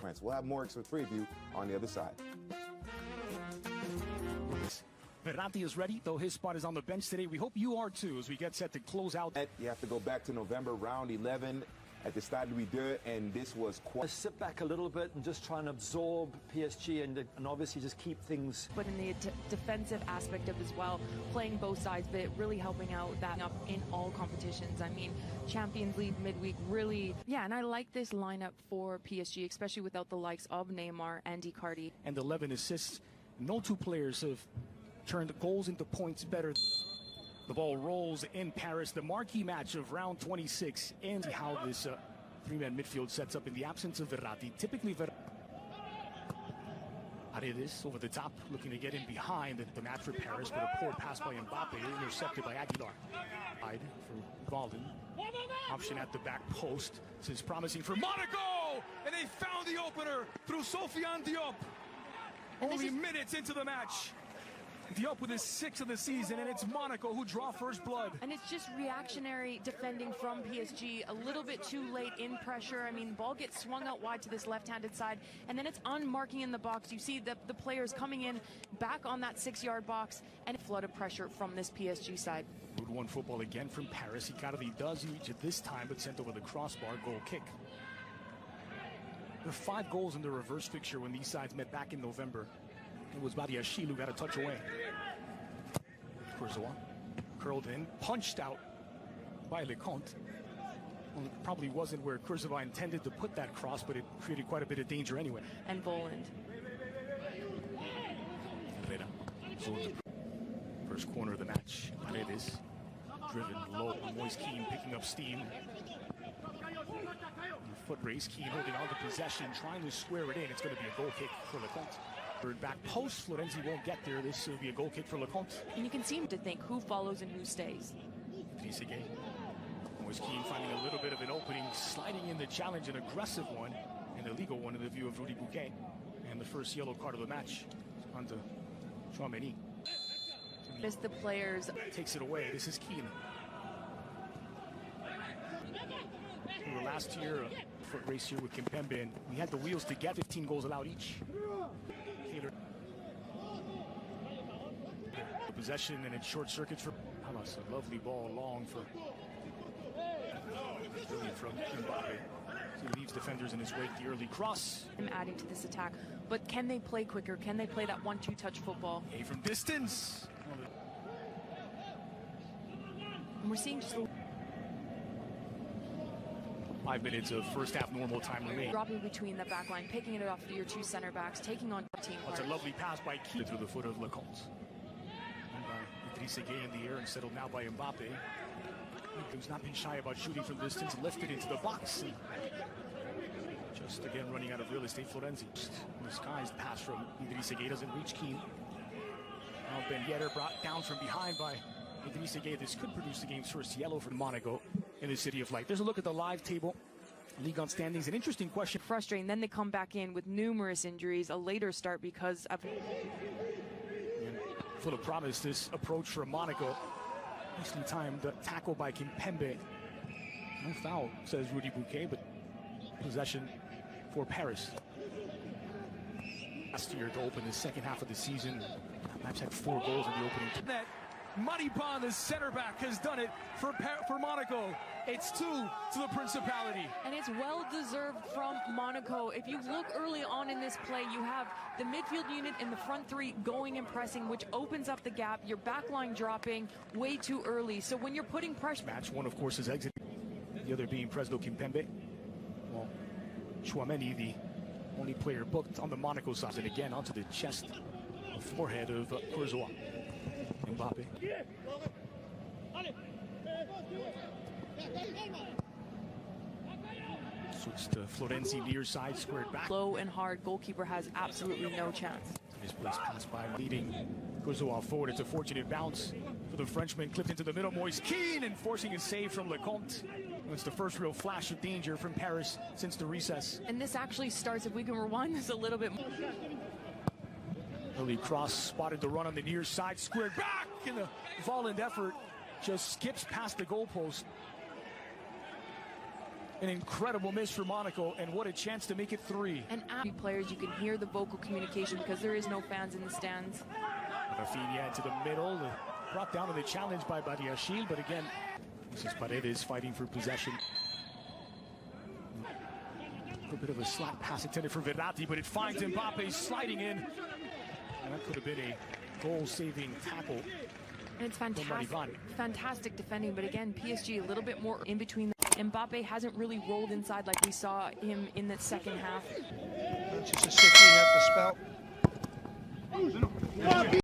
defense. We'll have more for preview on the other side. Verratti is ready, though his spot is on the bench today. We hope you are too as we get set to close out. You have to go back to November, round 11 at the Stade Louis, and this was quite... Sit back a little bit and just try and absorb PSG and obviously just keep things... But in the defensive aspect of as well, playing both sides, but really helping out that up in all competitions. I mean, Champions League midweek really... Yeah, and I like this lineup for PSG, especially without the likes of Neymar and Icardi. And 11 assists. No two players have turned goals into points better. The ball rolls in Paris, the marquee match of round 26, and how this three-man midfield sets up in the absence of Verratti. Typically, Paredes over the top, looking to get in behind the match for Paris, but a poor pass by Mbappe, intercepted by Aguilar. For Valden. Option at the back post. This is promising for Monaco, and they found the opener through Sofiane Diop. Only minutes into the match. Diop with his 6th of the season, and it's Monaco who draw first blood. And it's just reactionary defending from PSG. A little bit too late in pressure. I mean, ball gets swung out wide to this left-handed side, and then it's unmarking in the box. You see the players coming in back on that 6-yard box, and a flood of pressure from this PSG side. Route 1 football again from Paris. Icardi does reach it this time, but sent over the crossbar. Goal kick. There are 5 goals in the reverse fixture when these sides met back in November. It was Badiashile who got a touch away. Courtois curled in, punched out by Lecomte. Well, it probably wasn't where Courtois intended to put that cross, but it created quite a bit of danger anyway. And Voland. First corner of the match. Paredes driven low. Moise Kean picking up steam. Foot race. Kean holding on to possession, trying to square it in. It's going to be a goal kick for Lecomte. Back post, Florenzi won't get there. This will be a goal kick for Lecomte. And you can seem to think who follows and who stays. Trezeguet. Moise Kean finding a little bit of an opening, sliding in the challenge, an aggressive one, and a legal one in the view of Rudy Bouquet. And the first yellow card of the match on to Chouameni. As the players takes it away. This is Kean. We were last year a foot race here with Kimpembe, and we had the wheels to get 15 goals allowed each. The possession, and it's short circuits for Hamas. A lovely ball long for from Mbappe. He leaves defenders in his wake. The early cross. I'm adding to this attack, but can they play quicker? Can they play that 1-2 touch football? Hey, from distance. And we're seeing just 5 minutes of first half normal time remaining. Dropping between the back line, picking it off of your 2 center backs, taking on team. That's a lovely pass by Kean through the foot of Lecomte. Trezeguet in the air and settled now by Mbappe. Who's not been shy about shooting from distance, lifted into the box. And just again running out of real estate. Florenzi. The skies pass from Trezeguet doesn't reach Kean. Now Ben Yedder brought down from behind by Trezeguet. This could produce the game's first yellow for Monaco in the City of Light. There's a look at the live table. League on standings. An interesting question. Frustrating. Then they come back in with numerous injuries. A later start because of... Full of promise, this approach for Monaco. Nicely timed tackle by Kimpembe. No foul, says Rudy Bouquet, but possession for Paris. Last year to open the second half of the season, Maps had 4 goals in the opening. That Maripan, the center back, has done it for Monaco. It's 2 to the Principality. And it's well-deserved from Monaco. If you look early on in this play, you have the midfield unit and the front 3 going and pressing, which opens up the gap. Your back line dropping way too early. So when you're putting pressure... Match one, of course, is exiting. The other being Presdo Kimpembe. Well, Chouameni, the only player booked on the Monaco side. And again, onto the chest, the forehead of Courtois. Mbappe. Switch to Florenzi near side, squared back. Low and hard, goalkeeper has absolutely no chance. Misplaced pass by leading Courtois forward. It's a fortunate bounce for the Frenchman, clipped into the middle. Moise Kean enforcing a save from Lecomte. It's the first real flash of danger from Paris since the recess. And this actually starts, if we can rewind this a little bit more. Early cross, spotted the run on the near side, squared back, and the Volland effort just skips past the goalpost. an incredible miss for Monaco, and what a chance to make it 3. And players, you can hear the vocal communication because there is no fans in the stands. Rafinha into the middle, brought down to the challenge by Badiashile, but again, this is Paredes fighting for possession. A bit of a slap pass intended for Verratti, but it finds Mbappe sliding in. And that could have been a goal-saving tackle. And it's fantastic defending, but again, PSG a little bit more in between. Mbappe hasn't really rolled inside like we saw him in the second half. Manchester City have the spell.